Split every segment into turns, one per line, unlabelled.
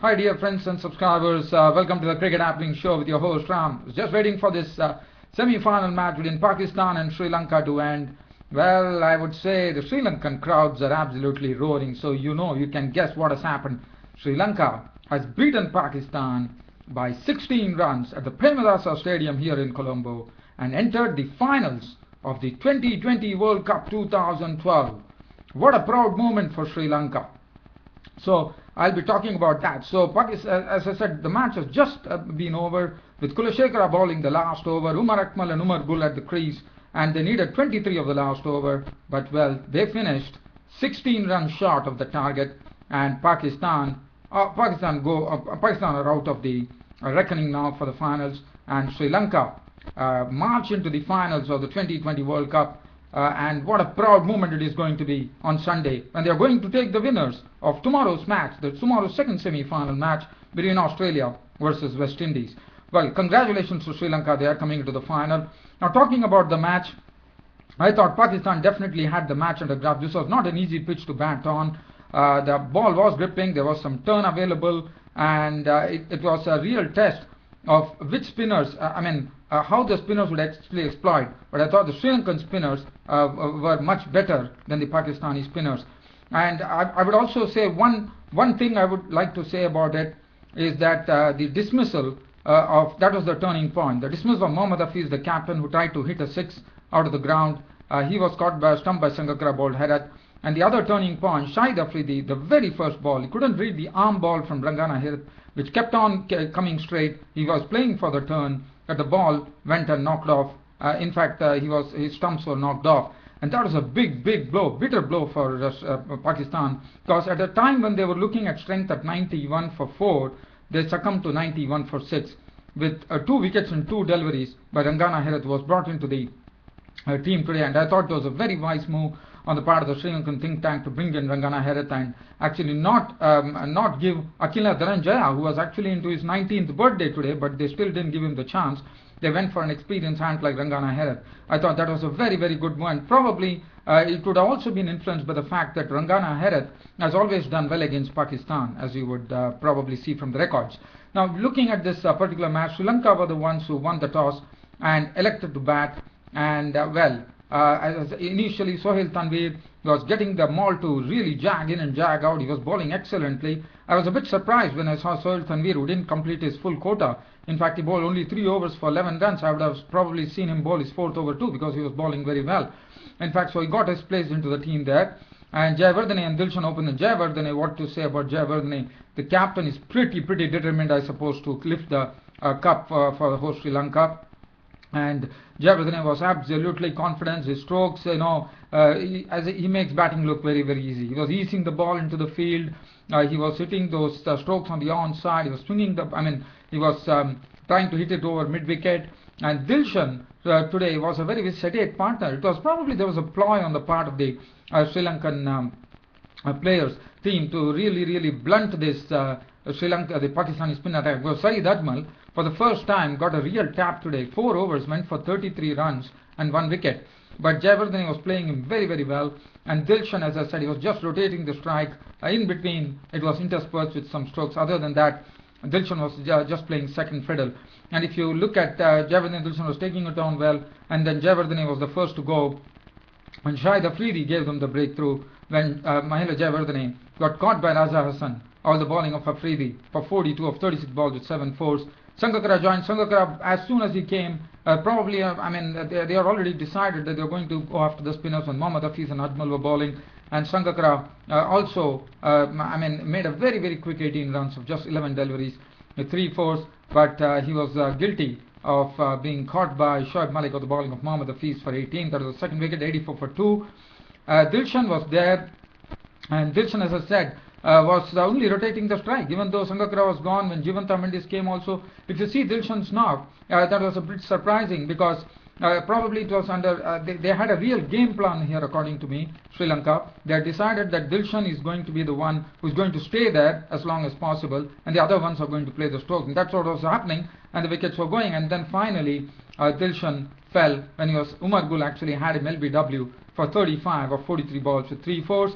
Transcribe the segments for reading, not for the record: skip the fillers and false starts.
Hi dear friends and subscribers, welcome to the Cricket Happening Show with your host Ram. Just waiting for this semi-final match between Pakistan and Sri Lanka to end. Well, I would say the Sri Lankan crowds are absolutely roaring, so you can guess what has happened. Sri Lanka has beaten Pakistan by 16 runs at the Premadasa Stadium here in Colombo and entered the finals of the T20 World Cup 2012. What a proud moment for Sri Lanka. So I'll be talking about that. So Pakistan, as I said, the match has just been over with Kulashekara bowling the last over, Umar Akmal and Umar Gul at the crease, and they needed 23 of the last over, but well, they finished 16 runs short of the target, and Pakistan are out of the reckoning now for the finals, and Sri Lanka march into the finals of the 2020 World Cup. And what a proud moment it is going to be on Sunday when they are going to take the winners of tomorrow's match, tomorrow's second semi-final match between Australia versus West Indies. Well, congratulations to Sri Lanka, they are coming into the final. Now talking about the match, I thought Pakistan definitely had the match under grasp. This was not an easy pitch to bat on. The ball was gripping, there was some turn available, and it was a real test of which spinners, how the spinners would actually exploit. But I thought the Sri Lankan spinners were much better than the Pakistani spinners. And I would also say one thing I would like to say about it is that the dismissal that was the turning point. The dismissal of Mohammad Hafiz, the captain, who tried to hit a six out of the ground. He was caught by a stump by Sangakkara, bowled Herath. And the other turning point, Shahid Afridi, the very first ball, he couldn't read the arm ball from Rangana Herath, which kept on coming straight. He was playing for the turn, but the ball went and knocked off. In fact, his stumps were knocked off. And that was a big blow, bitter blow for Pakistan, because at a time when they were looking at strength at 91 for 4, they succumbed to 91 for 6. With 2 wickets and 2 deliveries by Rangana Herath was brought into the team today, and I thought it was a very wise move on the part of the Sri Lankan think tank to bring in Rangana Herath and actually not give Akila Dharanjaya, who was actually into his 19th birthday today, but they still didn't give him the chance. They went for an experienced hand like Rangana Herath. I thought that was a very good move, and probably it could have also been influenced by the fact that Rangana Herath has always done well against Pakistan, as you would probably see from the records. Now looking at this particular match, Sri Lanka were the ones who won the toss and elected to bat, and initially Sohail Tanvir was getting the ball to really jag in and jag out. He was bowling excellently. I was a bit surprised when I saw Sohail Tanvir, who didn't complete his full quota. In fact, he bowled only 3 overs for 11 runs. I would have probably seen him bowl his 4th over too, because he was bowling very well. In fact, so he got his place into the team there. And Jayawardene and Dilshan opened. And Jayawardene, what to say about Jayawardene? The captain is pretty determined, I suppose, to lift the cup for the host Sri Lanka. And Jayawardene was absolutely confident. His strokes, he makes batting look very easy. He was easing the ball into the field. He was hitting those strokes on the onside. He was swinging he was trying to hit it over mid-wicket. And Dilshan today was a very sedate partner. It was probably there was a ploy on the part of the Sri Lankan players team to really blunt this the Pakistani spin attack. Because Saeed Ajmal, for the first time, got a real tap today. 4 overs, went for 33 runs and 1 wicket. But Jayawardene was playing him very well. And Dilshan, as I said, he was just rotating the strike. In between, it was interspersed with some strokes. Other than that, Dilshan was just playing second fiddle. And if you look at Jayawardene, Dilshan was taking it down well. And then Jayawardene was the first to go. And Shahid Afridi gave them the breakthrough when Mahela Jayawardene got caught by Raza Hassan. All the bowling of Afridi for 42 of 36 balls with 7 fours. Sangakkara joined. Sangakkara, as soon as he came, probably, they are already decided that they are going to go after the spinners when Mohammad Hafiz and Ajmal were bowling. And Sangakkara also, made a very quick 18 runs of just 11 deliveries with 3 fours, but he was guilty of being caught by Shoaib Malik of the bowling of Mohammad Hafiz for 18. That was the second wicket, 84 for 2. Dilshan was there, and Dilshan, as I said, was only rotating the strike, even though Sangakkara was gone when Jivanta Mendis came also. If you see Dilshan's knock, that was a bit surprising, because probably it was under, they had a real game plan here, according to me, Sri Lanka. They had decided that Dilshan is going to be the one who is going to stay there as long as possible, and the other ones are going to play the strokes. And that's what was happening, and the wickets were going. And then finally, Dilshan fell when Umar Gul actually had him LBW for 35 or 43 balls with 3 fours.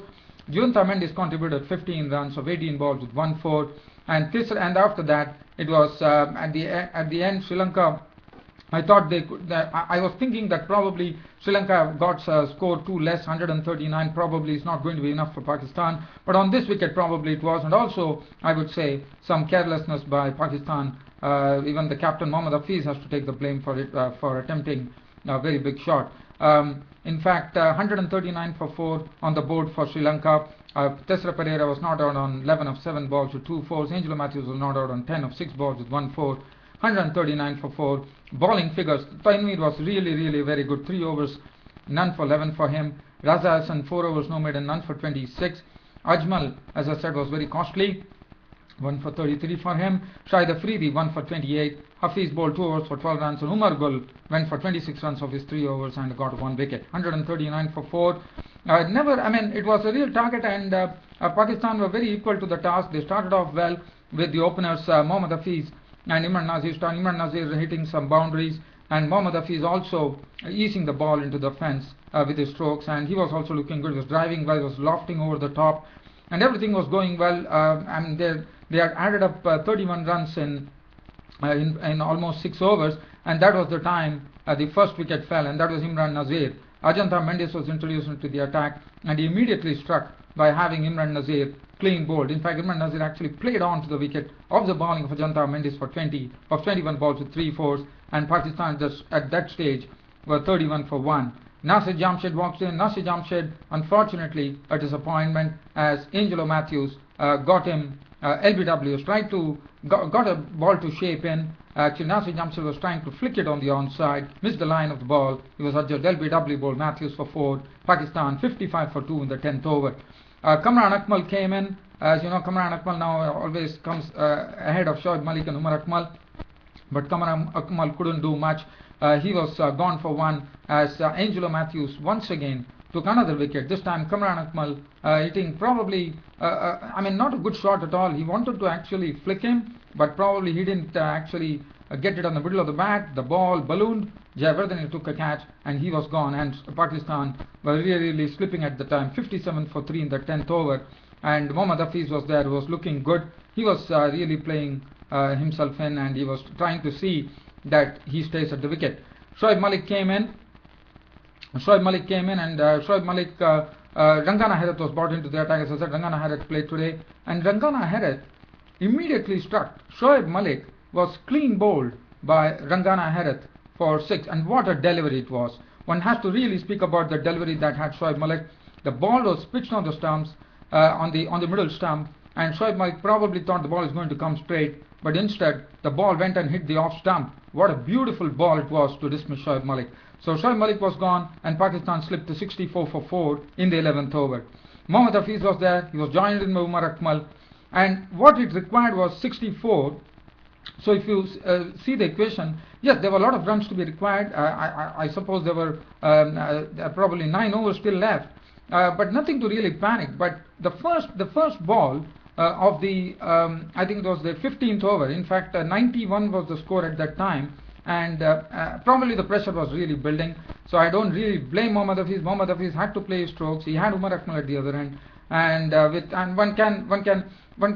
Junta Mendes contributed 15 runs of 18 balls with 1-4, and after that it was at the end Sri Lanka. I thought they could. I was thinking that probably Sri Lanka got score too less, 139 probably is not going to be enough for Pakistan. But on this wicket probably it was, and also I would say some carelessness by Pakistan. Even the captain Mohammad Hafiz has to take the blame for it, for attempting a very big shot. In fact, 139 for 4 on the board for Sri Lanka. Tesra Pereira was not out on 11 of 7 balls with 2 fours. Angelo Matthews was not out on 10 of 6 balls with 1 4. 139 for 4. Bowling figures, Tainveer was really very good. 3 overs, none for 11 for him. Raza Hassan 4 overs, no maiden, none for 26. Ajmal, as I said, was very costly. 1 for 33 for him. Shahid Afridi 1 for 28. Hafiz bowled 2 overs for 12 runs, and Umar Gul went for 26 runs of his 3 overs and got 1 wicket. 139 for 4. It was a real target, and Pakistan were very equal to the task. They started off well with the openers Mohammad Hafiz and Imran Nazir hitting some boundaries, and Mohammad Hafiz also easing the ball into the fence with his strokes, and he was also looking good. He was driving well, he was lofting over the top, and everything was going well. They had added up 31 runs in almost 6 overs, and that was the time the first wicket fell, and that was Imran Nazir. Ajanta Mendes was introduced into the attack, and he immediately struck by having Imran Nazir clean bowled. In fact, Imran Nazir actually played on to the wicket of the bowling of Ajanta Mendes for 21 balls with 3 fours, and Pakistan just at that stage were 31 for 1. Nasir Jamshed walks in. Nasir Jamshed, unfortunately, a disappointment, as Angelo Matthews got him LBW, got a ball to shape in. Actually, Nasir Jamshed was trying to flick it on the onside, missed the line of the ball. He was adjudged LBW ball. Matthews for 4. Pakistan 55 for 2 in the 10th over. Kamran Akmal came in. As you know, Kamran Akmal now always comes ahead of Shoaib Malik and Umar Akmal, but Kamran Akmal couldn't do much. He was gone for 1, as Angelo Matthews once again took another wicket. This time Kamran Akmal hitting probably, not a good shot at all. He wanted to actually flick him, but probably he didn't actually get it on the middle of the bat. The ball ballooned. Jayawardene took a catch, and he was gone, and Pakistan were really slipping at the time. 57 for 3 in the 10th over, and Mohammad Hafiz was there, who was looking good. He was really playing himself in, and he was trying to see that he stays at the wicket. Shoaib Malik came in, and Rangana Herath was brought into the attack. As I said, Rangana Herath played today, and Rangana Herath immediately struck. Shoaib Malik was clean bowled by Rangana Herath for 6, and what a delivery it was. One has to really speak about the delivery that had Shoaib Malik. The ball was pitched on the stumps, on the middle stump, and Shoaib Malik probably thought the ball is going to come straight, but instead the ball went and hit the off stump. What a beautiful ball it was to dismiss Shoaib Malik. So Shoaib Malik was gone, and Pakistan slipped to 64 for 4 in the 11th over. Mohammad Hafiz was there. He was joined in by Umar Akmal, and what it required was 64. So if you see the equation, yes, there were a lot of runs to be required. I suppose there were probably 9 overs still left, but nothing to really panic. But the first ball of the I think it was the 15th over. In fact, 91 was the score at that time, and probably the pressure was really building. So I don't really blame Mohammad Hafiz. Mohammad Hafiz had to play his strokes. He had Umar Akmal at the other end, and one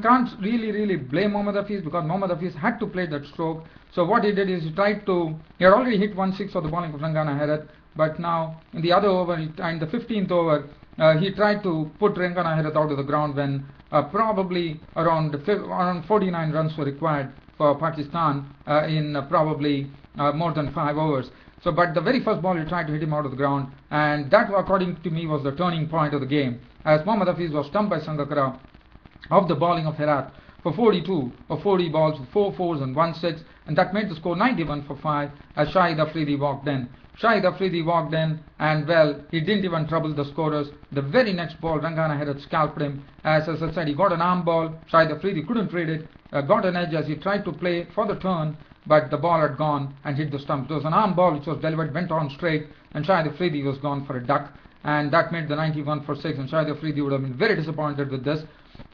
can't really blame Mohammad Hafiz, because Mohammad Hafiz had to play that stroke. So what he did is he had already hit 1-6 of the bowling of Rangana Herath, but now in the other over, in the 15th over, he tried to put Rangana Herath out of the ground when probably around 49 runs were required for Pakistan in probably more than 5 overs. So, but the very first ball he tried to hit him out of the ground, and that, according to me, was the turning point of the game, as Mohammad Hafiz was stumped by Sangakkara of the bowling of Herath for 42 or 40 balls with 4 fours and 1 6, and that made the score 91 for 5 as Shahid Afridi walked in. Shahid Afridi walked in, and well, he didn't even trouble the scorers. The very next ball, Rangana Herath scalped him. As I said, he got an arm ball. Shahid Afridi couldn't read it, got an edge as he tried to play for the turn, but the ball had gone and hit the stump. It was an arm ball which was delivered, went on straight, and Shahid Afridi was gone for a duck, and that made the 91 for 6, and Shahid Afridi would have been very disappointed with this.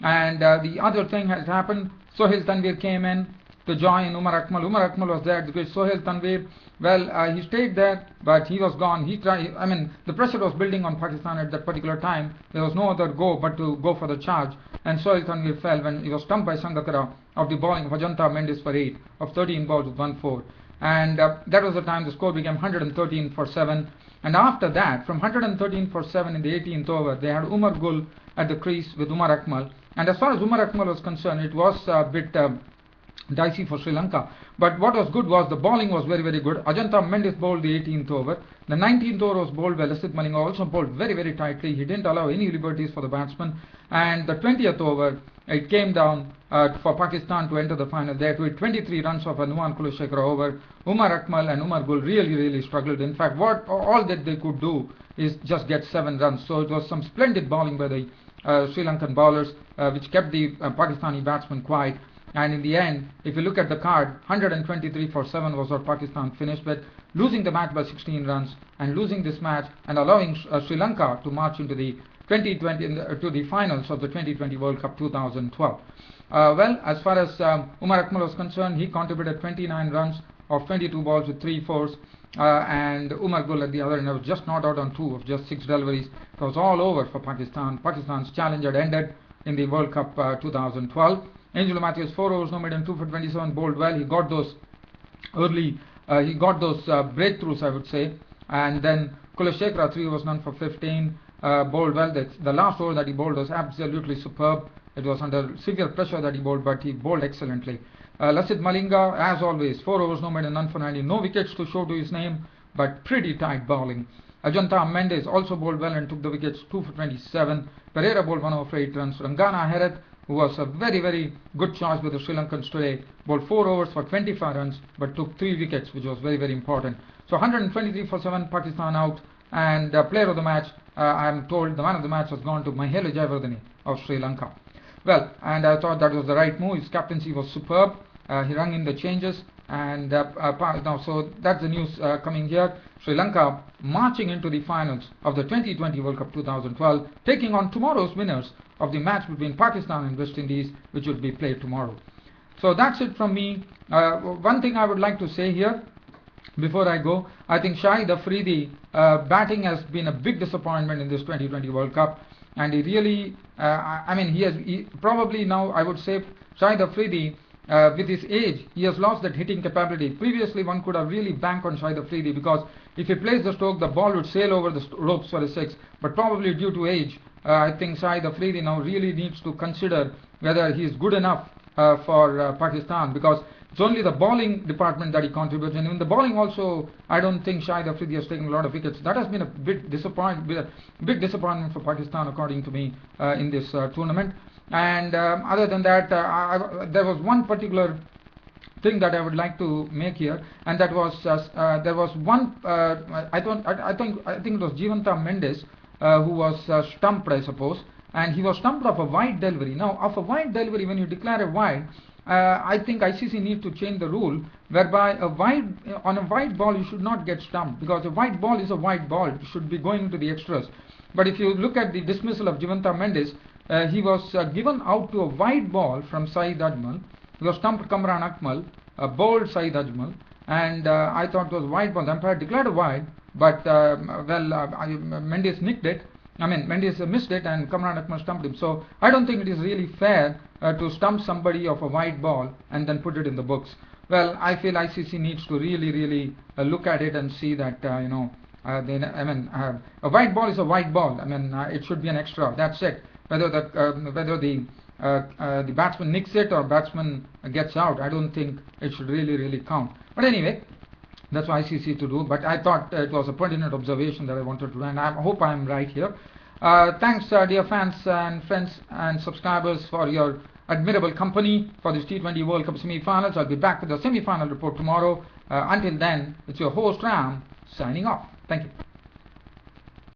And the other thing has happened. Sohail Tanvir came in, to join Umar Akmal. Umar Akmal was there, the great Sohail Tanveer. Well, he stayed there, but he was gone. The pressure was building on Pakistan at that particular time. There was no other go but to go for the charge. And Sohail Tanveer fell when he was stumped by Sangakkara of the bowling of Ajanta Mendes for 8 of 13 balls with 1-4. And that was the time the score became 113 for 7. And after that, from 113 for 7 in the 18th over, they had Umar Gul at the crease with Umar Akmal. And as far as Umar Akmal was concerned, it was a bit dicey for Sri Lanka. But what was good was the bowling was very, very good. Ajanta Mendes bowled the 18th over. The 19th over was bowled by Lasith Malinga, also bowled very, very tightly. He didn't allow any liberties for the batsman. And the 20th over, it came down for Pakistan to enter the final. They had to hit 23 runs off a Nuwan Kulashekara over. Umar Akmal and Umar Gul really, really struggled. In fact, all that they could do is just get 7 runs. So it was some splendid bowling by the Sri Lankan bowlers, which kept the Pakistani batsmen quiet. And in the end, if you look at the card, 123 for 7 was what Pakistan finished with, losing the match by 16 runs and losing this match and allowing Sri Lanka to march into the 2020 to the finals of the 2020 World Cup 2012. Well, as far as Umar Akmal was concerned, he contributed 29 runs of 22 balls with 3 fours. And Umar Gul at the other end was just not out on 2 of just 6 deliveries. It was all over for Pakistan. Pakistan's challenge had ended in the World Cup 2012. Angelo Matthews 4 overs, no maiden, 2 for 27, bowled well. He got those early, breakthroughs, I would say. And then Kulashekara 3 overs, none for 15, bowled well. The last over that he bowled was absolutely superb. It was under severe pressure that he bowled, but he bowled excellently. Lasith Malinga, as always, 4 overs, no maiden, none for 90. No wickets to show to his name, but pretty tight bowling. Ajanta Mendes also bowled well and took the wickets, 2 for 27. Pereira bowled 1 over for 8 runs. Rangana Herath, who was a very, very good choice with the Sri Lankans today, bowled 4 overs for 25 runs, but took 3 wickets, which was very, very important. So 123 for 7, Pakistan out. And player of the match, I am told the man of the match has gone to Mahela Jayawardene of Sri Lanka. Well, and I thought that was the right move. His captaincy was superb. He rung in the changes, and now so that's the news coming here. Sri Lanka marching into the finals of the 2020 World Cup 2012, taking on tomorrow's winners of the match between Pakistan and West Indies, which will be played tomorrow. So that's it from me. One thing I would like to say here before I go, I think Shahid Afridi batting has been a big disappointment in this 2020 World Cup, and he really, he probably now, I would say, Shahid Afridi, with his age, he has lost that hitting capability. Previously, one could have really banked on Shahid Afridi, because if he plays the stroke, the ball would sail over the ropes for a 6. But probably due to age, I think Shahid Afridi now really needs to consider whether he is good enough for Pakistan, because it's only the bowling department that he contributes, and in the bowling also, I don't think Shahid Afridi has taken a lot of wickets. That has been a big disappointment for Pakistan, according to me, in this tournament. And other than that, there was one particular thing that I would like to make here, and that was there was one. I think it was Jivanta Mendes who was stumped, I suppose, and he was stumped off a wide delivery. Now, off a wide delivery, when you declare a wide, I think ICC needs to change the rule whereby on a wide ball you should not get stumped, because a wide ball is a wide ball. It should be going into the extras. But if you look at the dismissal of Jivanta Mendes, he was given out to a wide ball from Saeed Ajmal. He was stumped Kamran Akmal, bowled Saeed Ajmal, and I thought it was wide ball. The umpire declared a wide, but Mendes nicked it. Mendes missed it, and Kamran Akmal stumped him. So I don't think it is really fair to stump somebody of a wide ball and then put it in the books. Well, I feel ICC needs to really look at it and see that a wide ball is a wide ball. It should be an extra. That's it. Whether the batsman nicks it or batsman gets out, I don't think it should really count. But anyway, that's what ICC to do. But I thought it was a pertinent observation that I wanted to do, and I hope I am right here. Thanks, dear fans and friends and subscribers, for your admirable company for this T20 World Cup semi-finals. I'll be back with the semi-final report tomorrow. Until then, it's your host Ram signing off. Thank you.